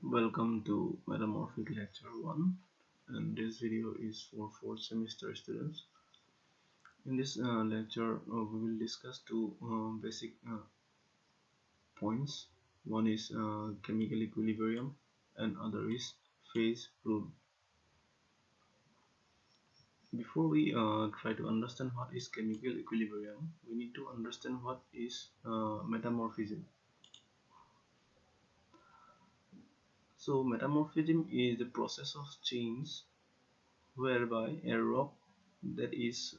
Welcome to Metamorphic Lecture 1, and this video is for 4th semester students. In this lecture we will discuss two basic points. One is chemical equilibrium and other is phase rule. Before we try to understand what is chemical equilibrium, we need to understand what is metamorphism. So metamorphism is the process of change whereby a rock that is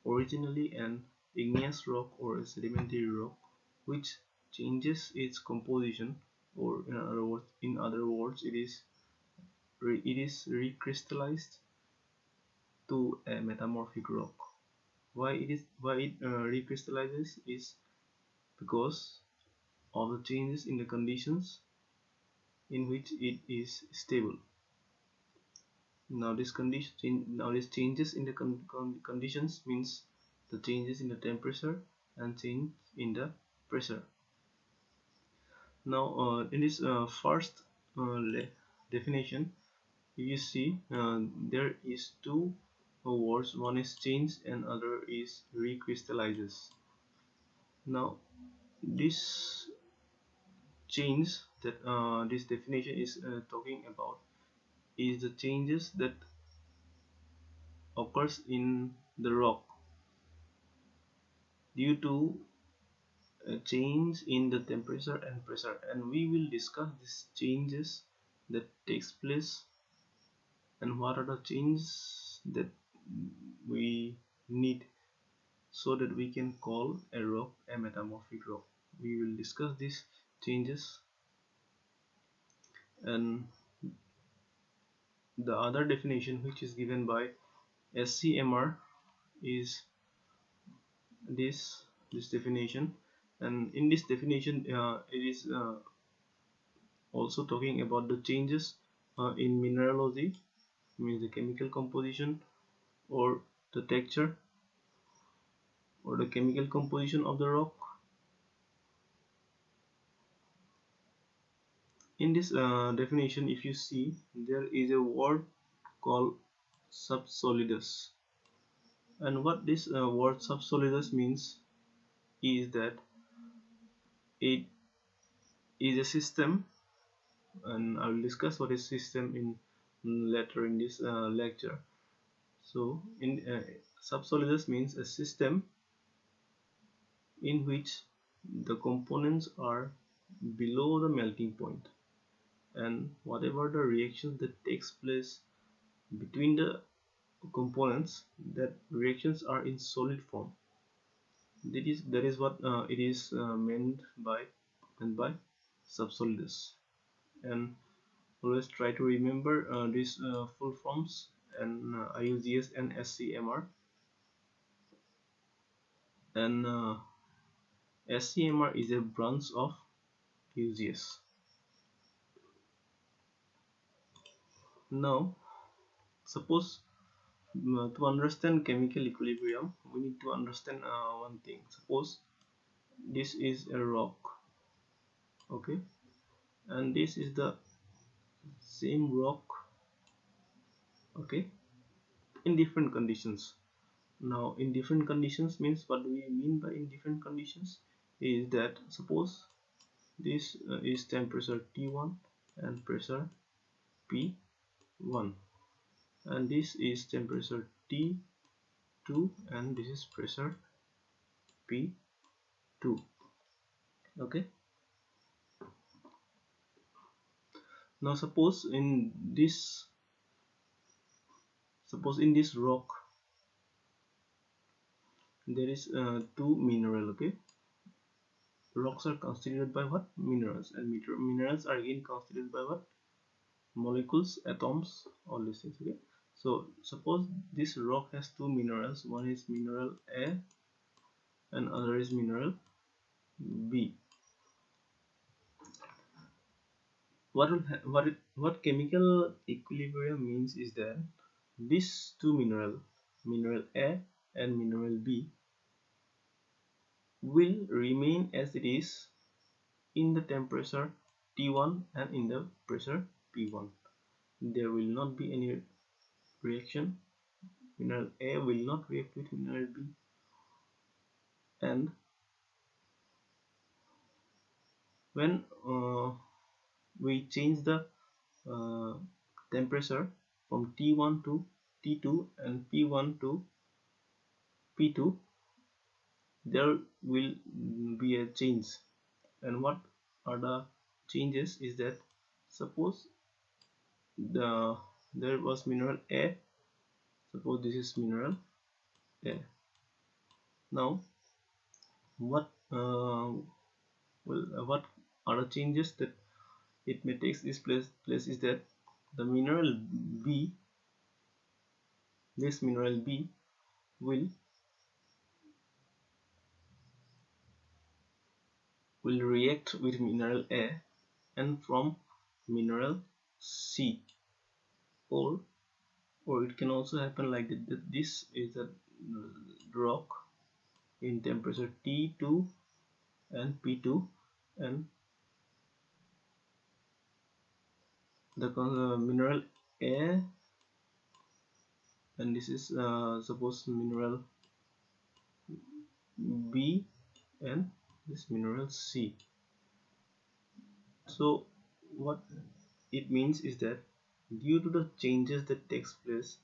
originally an igneous rock or a sedimentary rock which changes its composition, or in other words it is recrystallized to a metamorphic rock. Why it recrystallizes is because of the changes in the conditions in which it is stable. Now this changes in the conditions means the changes in the temperature and change in the pressure. Now in this first definition, you see there is two words. One is change and other is recrystallizes. Now this change that this definition is talking about is the changes that occurs in the rock due to a change in the temperature and pressure, and we will discuss these changes that takes place and what are the changes that we need so that we can call a rock a metamorphic rock. We will discuss these changes, and the other definition which is given by SCMR is this definition. And in this definition it is also talking about the changes in mineralogy, means the chemical composition or the texture or the chemical composition of the rock. In this definition, if you see, there is a word called subsolidus, and what this word subsolidus means is that it is a system, and I will discuss what is system in later in this lecture. So in subsolidus means a system in which the components are below the melting point, and whatever the reaction that takes place between the components, that reactions are in solid form. That is what it is meant by subsolidus. And always try to remember these full forms and IUGS and SCMR. And SCMR is a branch of UGS. Now suppose to understand chemical equilibrium, we need to understand one thing. Suppose this is a rock, okay, and this is the same rock, okay, in different conditions. Now in different conditions means, what do we mean by in different conditions is that suppose this is temperature T1 and pressure P1, and this is temperature T2 and this is pressure P2, okay. Now suppose in this rock there is two mineral, okay. Rocks are constituted by what? Minerals, and minerals are again constituted by what? Molecules, atoms, all these things, okay. So suppose this rock has two minerals, one is mineral A and other is mineral B. What chemical equilibrium means is that these two mineral A and mineral B, will remain as it is in the temperature T1 and in the pressure P1. There will not be any reaction. Mineral A will not react with mineral B, and when we change the uh, temperature from T1 to T2 and P1 to P2, there will be a change. And what are the changes is that, suppose there was mineral A, suppose this is mineral A. Now what are the changes that it may take this place is that the mineral B, this mineral B will react with mineral A and from mineral C, or it can also happen like that this is a rock in temperature T2 and P2, and the mineral A, and this is suppose mineral B and this mineral C. So what it means is that due to the changes that takes place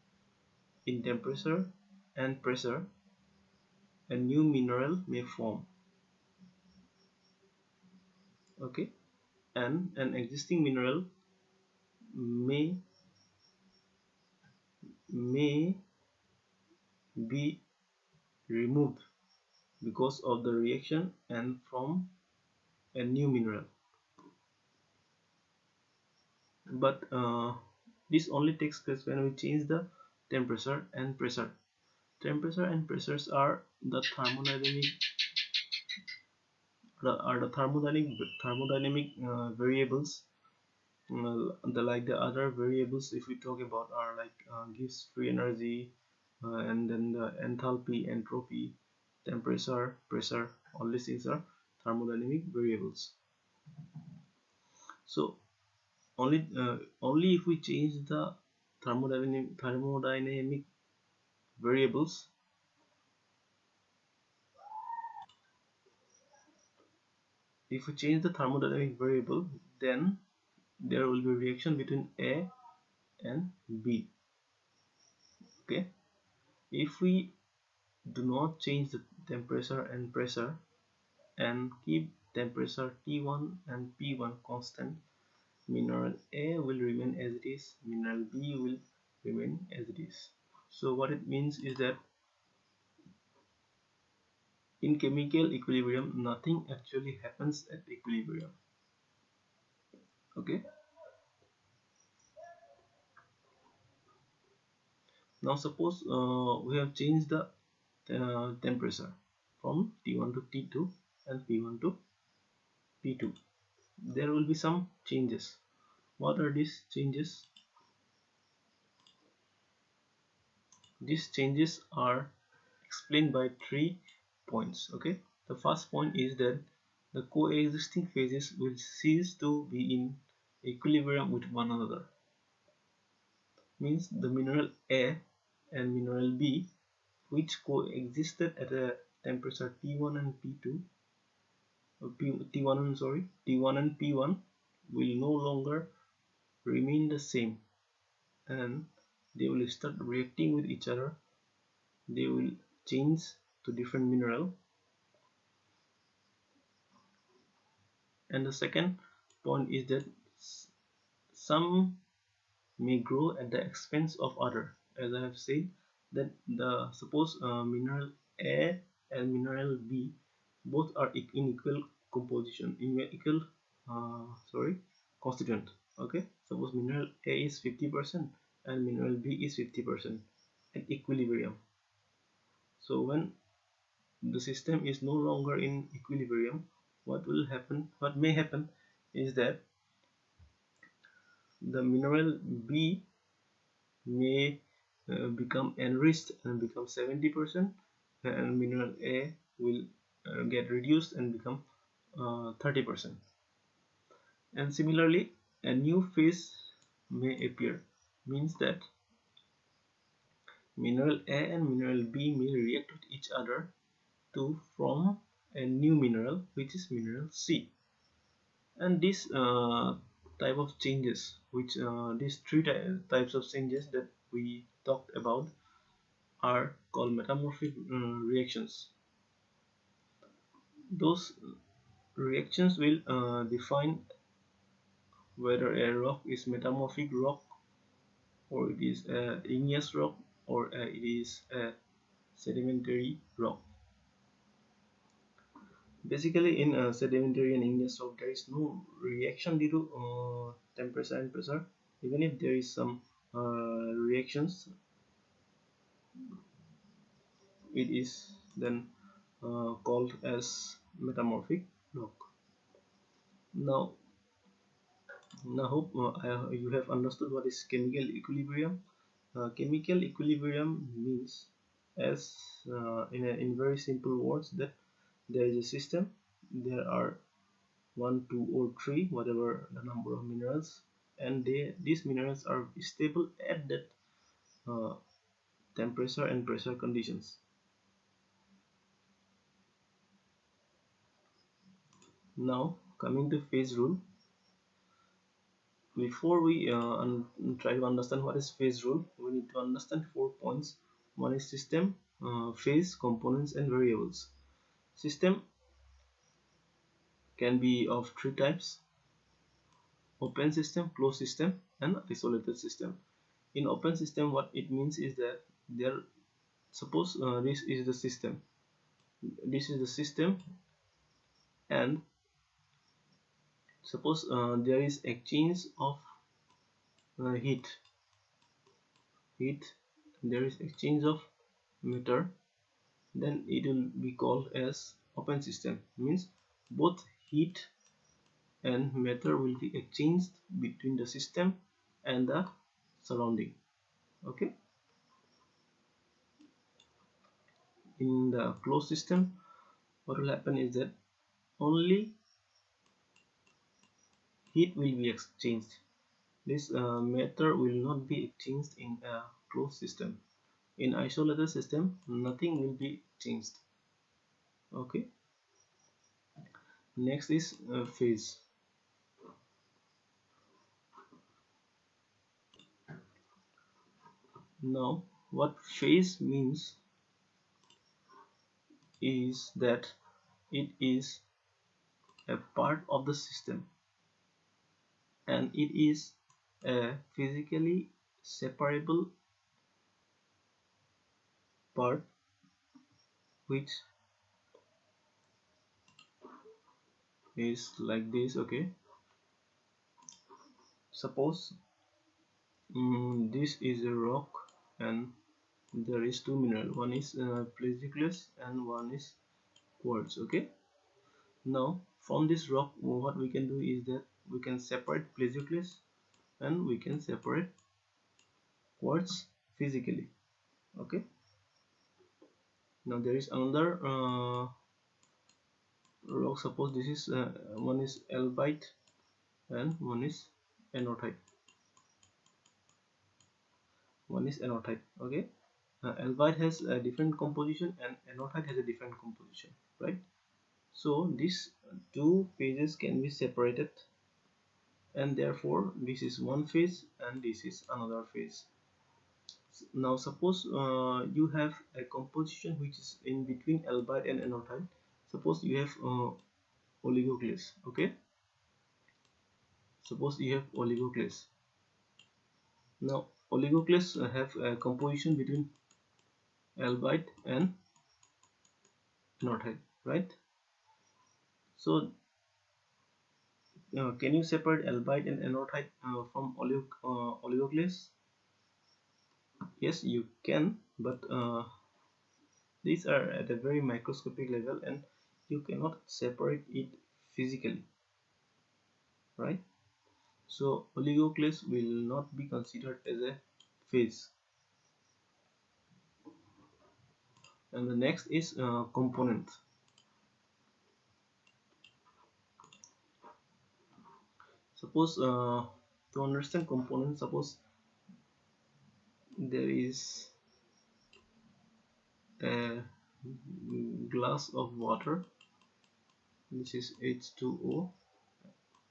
in temperature and pressure, a new mineral may form. Okay, and an existing mineral may be removed because of the reaction and from a new mineral. But this only takes place when we change the temperature and pressure. Temperature and pressures are the thermodynamic variables. Like the other variables, if we talk about, are like gives free energy, and then the enthalpy, entropy, temperature, pressure. All these things are thermodynamic variables. So only if we change the thermodynamic variables, if we change the thermodynamic variable, then there will be reaction between A and B. Okay, if we do not change the temperature and pressure and keep temperature T1 and P1 constant, mineral A will remain as it is, mineral B will remain as it is. So what it means is that in chemical equilibrium, nothing actually happens at equilibrium. Okay, now suppose we have changed the temperature from T1 to T2 and P1 to P2. There will be some changes. What are these changes? These changes are explained by 3 points. Okay, the first point is that the coexisting phases will cease to be in equilibrium with one another. Means the mineral A and mineral B, which coexisted at a temperature T1 and P2, T1 and P1, will no longer remain the same, and they will start reacting with each other. They will change to different mineral. And the second point is that some may grow at the expense of other. As I have said, that the suppose mineral A and mineral B both are in equal composition, in equal constituent. Okay, suppose mineral A is 50% and mineral B is 50% at equilibrium. So when the system is no longer in equilibrium, what may happen is that the mineral B may become enriched and become 70%, and mineral A will get reduced and become 30%. And similarly, a new phase may appear, means that mineral A and mineral B may react with each other to form a new mineral, which is mineral C. And this type of changes, which these three types of changes that we talked about, are called metamorphic reactions. Those reactions will define whether a rock is metamorphic rock, or it is a igneous rock, or it is a sedimentary rock. Basically, in sedimentary and igneous rock, there is no reaction due to temperature and pressure. Even if there is some reactions, it is then called as metamorphic rock. Now, I hope you have understood what is chemical equilibrium. Chemical equilibrium means, as in very simple words, that there is a system. There are one, two, or three, whatever the number of minerals, and these minerals are stable at that uh, temperature and pressure conditions. Now, coming to phase rule. Before we try to understand what is phase rule, we need to understand 4 points. One is system, phase, components, and variables. System can be of three types: open system, closed system, and isolated system. In open system, what it means is that there, suppose this is the system. This is the system, and suppose there is exchange of heat. There is exchange of matter, then it will be called as open system. Means both heat and matter will be exchanged between the system and the surrounding. Okay. In the closed system, what will happen is that only heat will be exchanged. This matter will not be exchanged in a closed system. In isolated system, nothing will be changed. Okay. Next is phase. Now, what phase means is that it is a part of the system, and it is a physically separable part, which is like this. Okay, suppose this is a rock, and there is two mineral. One is plagioclase and one is quartz. Okay, now from this rock, what we can do is that we can separate plagioclase and we can separate quartz physically. Okay, now there is another rock. Suppose this is one is albite and one is anorthite. Okay, albite has a different composition and anorthite has a different composition, right? So these two phases can be separated, and therefore this is one phase and this is another phase. Now suppose you have a composition which is in between albite and anorthite. Suppose you have oligoclase. Okay, suppose you have oligoclase. Now oligoclase have a composition between albite and anorthite, right? So can you separate albite and anorthite from oligoclase? Yes, you can, but these are at a very microscopic level and you cannot separate it physically, right? So oligoclase will not be considered as a phase. And the next is component. Suppose to understand components, suppose there is a glass of water. This is H2O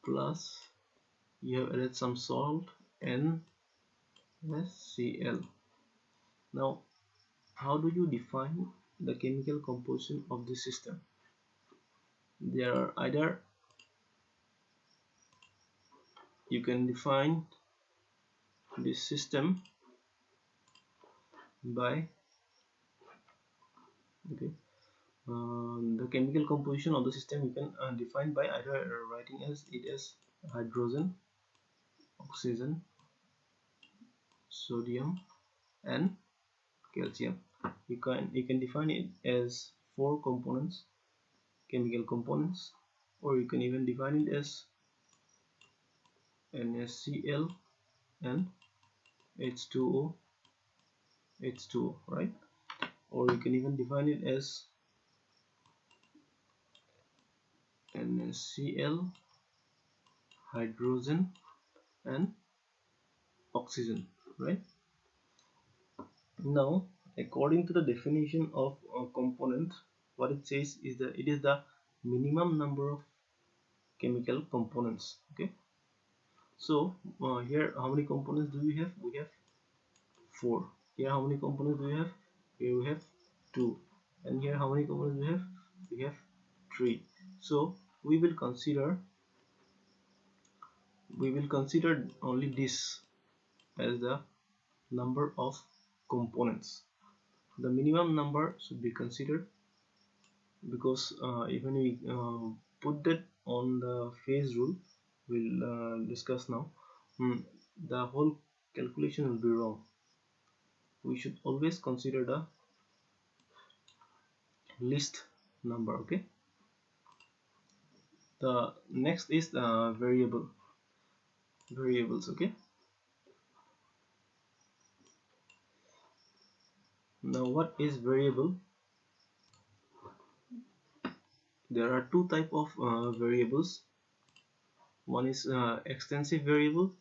plus you have added some salt NaCl. Now how do you define the chemical composition of the system? There are either you can define this system by the chemical composition of the system you can define by either writing it as hydrogen, oxygen, sodium and calcium. You can define it as 4 components, chemical components, or you can even define it as NaCl and H2O, right? Or you can even define it as NaCl, hydrogen and oxygen, right? Now according to the definition of a component, what it says is that it is the minimum number of chemical components. Okay, so here how many components do we have? We have 4. Here how many components do we have? Here we have 2. And here how many components we have? We have 3. So we will consider only this as the number of components. The minimum number should be considered, because even we put that on the phase rule, we'll discuss now, the whole calculation will be wrong. We should always consider the least number. Okay, the next is variables. Okay, now what is variable? There are 2 type of variables. One is extensive variable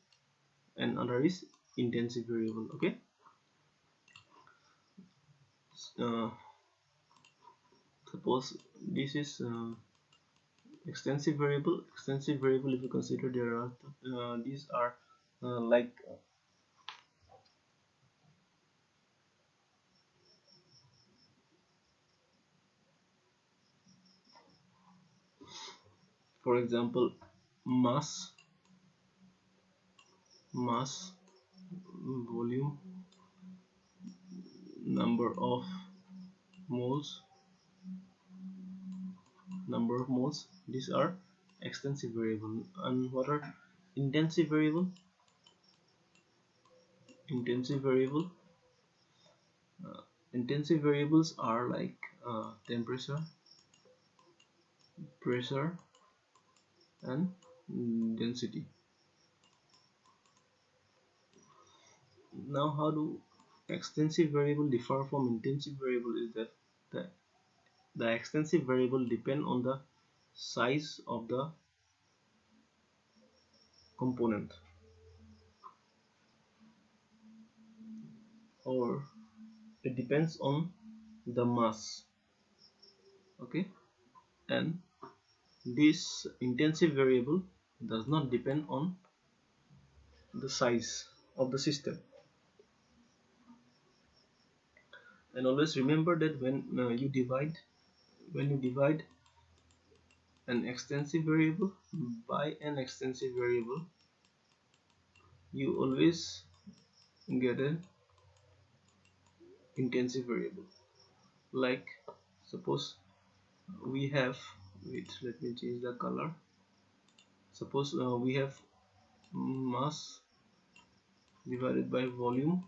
and other is intensive variable. Okay, suppose this is extensive variable. If you consider, there are these are like for example mass, volume, number of moles. These are extensive variable. And what are intensive variable? Intensive variables are like temperature, pressure and density. Now how do extensive variable differ from intensive variable is that the extensive variable depend on the size of the component, or it depends on the mass. Okay, and this intensive variable does not depend on the size of the system. And always remember that when you divide an extensive variable by an extensive variable, you always get an intensive variable. Like suppose we have, wait, let me change the color. Suppose we have mass divided by volume.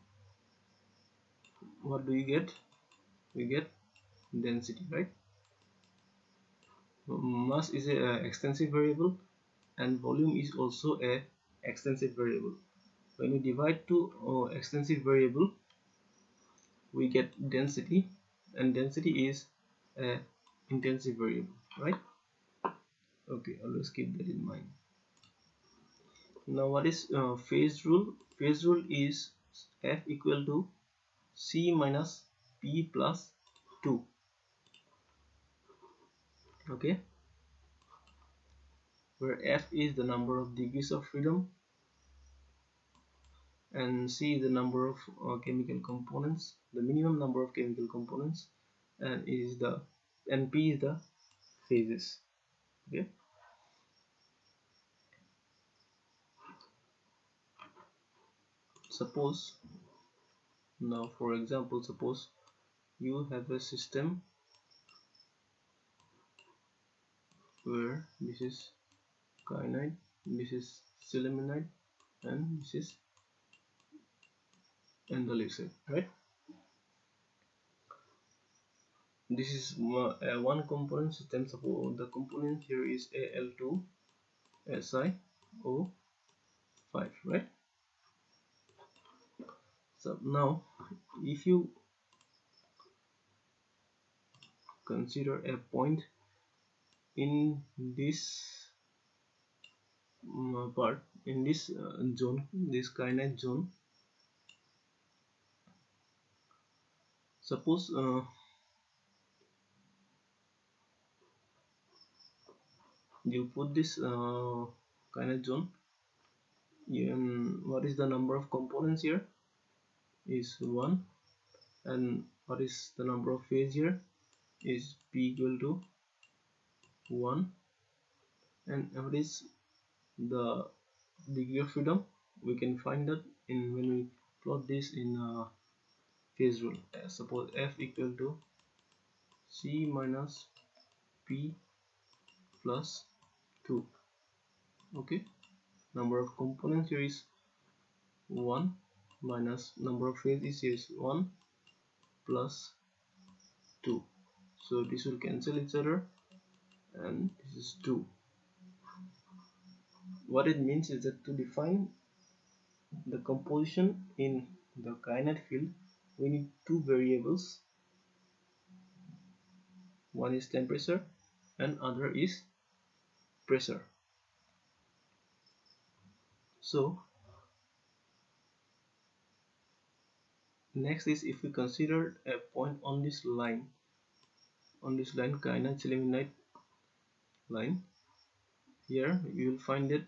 What do we get? We get density, right? Mass is a extensive variable and volume is also a extensive variable. When we divide two extensive variable, we get density, and density is a intensive variable, right? Okay, always keep that in mind. Now what is phase rule? Phase rule is F equal to C minus P plus 2. Okay, where F is the number of degrees of freedom and C is the number of chemical components, the minimum number of chemical components, and P is the phases. Okay, suppose now, for example, suppose you have a system where this is kyanite, this is sillimanite, and this is andesite, right? This is a one component system. Suppose the component here is Al2SiO5, right? So now if you consider a point in this part, in this zone, this kyanite zone, suppose you put this kyanite zone, what is the number of components here is 1, and what is the number of phase here is P equal to 1, and what is the degree of freedom? We can find that in when we plot this in phase rule. Suppose F equal to C minus P plus 2. Okay, number of components here is 1 minus number of phases is 1 plus 2, so this will cancel each other and this is 2. What it means is that to define the composition in the kyanite field we need two variables, one is temperature and other is pressure. So next is if we consider a point on this line, kyanite sillimanite line, here you will find it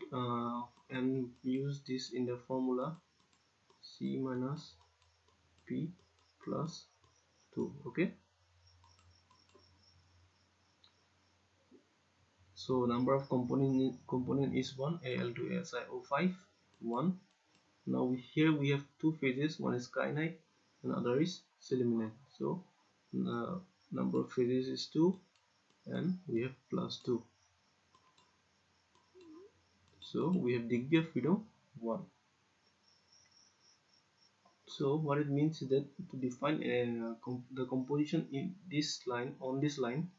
and use this in the formula C minus P plus 2. Okay, so number of component is 1, Al2SiO5 1. Now here we have two phases, one is kyanite and other is sillimanite, so number of phases is 2 and we have plus 2, so we have degree of freedom 1. So what it means is that to define the composition in this line, on this line,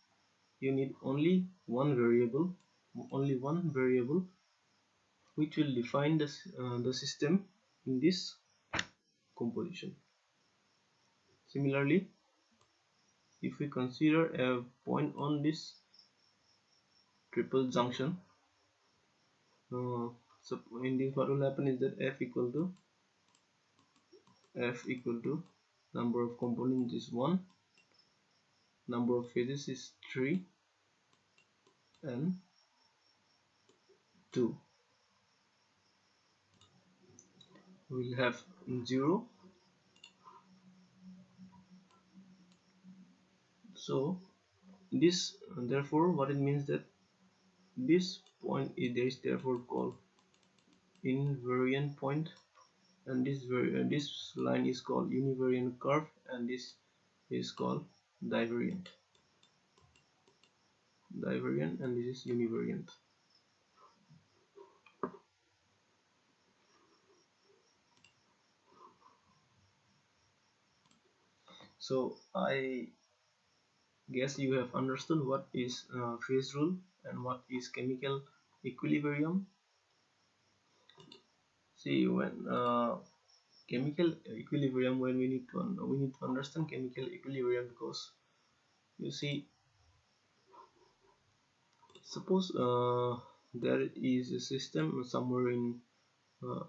you need only one variable which will define the system in this composition. Similarly, if we consider a point on this triple junction, so in this what will happen is that F equal to number of components is 1, number of phases is 3 and 2. We'll have 0. So this, therefore what it means that this point is therefore called invariant point, and this line is called univariant curve, and this is called divariant, and this is univariant. So I guess you have understood what is phase rule and what is chemical equilibrium. See, when chemical equilibrium, when we need to understand chemical equilibrium, because you see, suppose there is a system somewhere in uh,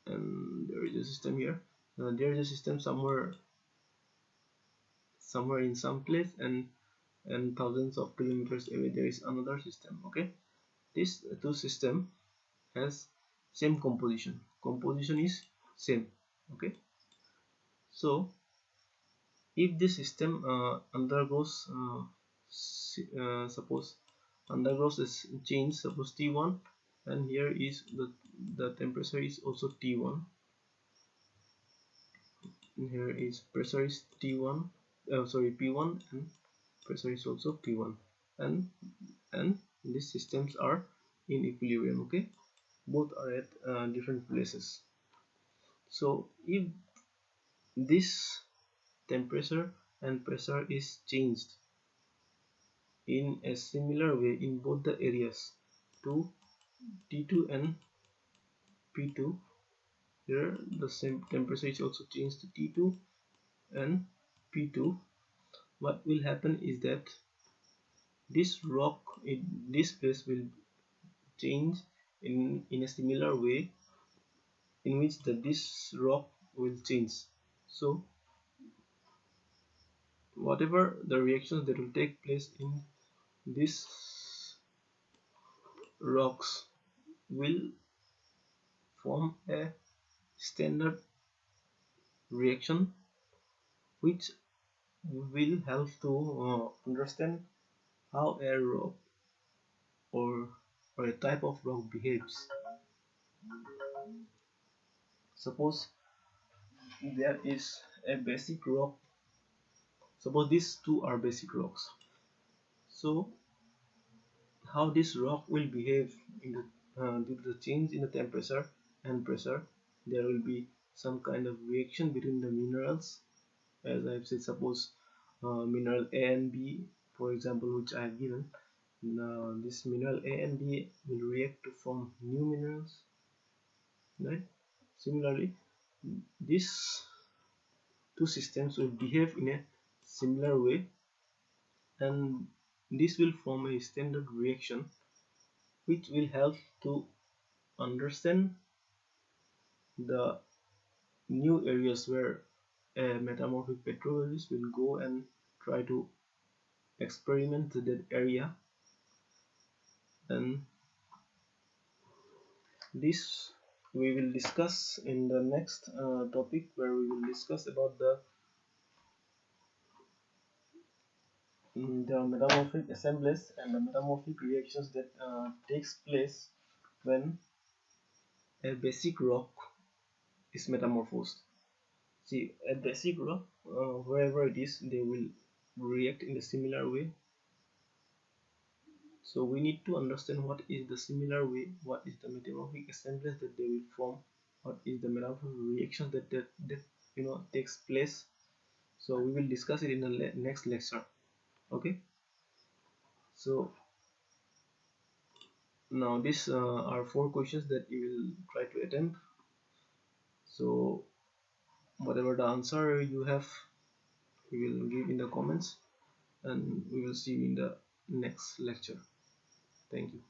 and there is a system here. There is a system somewhere in some place, and thousands of kilometers away there is another system. Okay, this two system has same composition is same. Okay, so if this system undergoes suppose undergoes a change, suppose T1, and here is the temperature is also T1, and here is pressure is T1, sorry, P1, and pressure is also P1, and these systems are in equilibrium. Okay, both are at different places. So if this temperature and pressure is changed in a similar way in both the areas to T2 and P2, here the same temperature is also changed to T2 and P2, what will happen is that this rock in this place will change in a similar way in which this rock will change. So whatever the reactions that will take place in these rocks will form a standard reaction which will help to understand how a rock or, or a type of rock behaves. Suppose there is a basic rock, suppose these two are basic rocks, so how this rock will behave in the due to the change in the temperature and pressure, there will be some kind of reaction between the minerals. As I have said, suppose mineral A and B, for example, which I have given. Now this mineral A and B will react to form new minerals, right? Similarly, these two systems will behave in a similar way, and this will form a standard reaction which will help to understand the new areas where a metamorphic petrologist will go and try to experiment that area. And this we will discuss in the next topic, where we will discuss about the metamorphic assemblies and the metamorphic reactions that takes place when a basic rock is metamorphosed. See, a basic rock, wherever it is, they will react in a similar way. So we need to understand what is the similar way, what is the metamorphic assemblies that they will form, what is the metamorphic reactions that takes place. So we will discuss it in the next lecture. Okay. So now these are 4 questions that you will try to attempt. So whatever the answer you have, you will give in the comments, and we will see you in the next lecture. Thank you.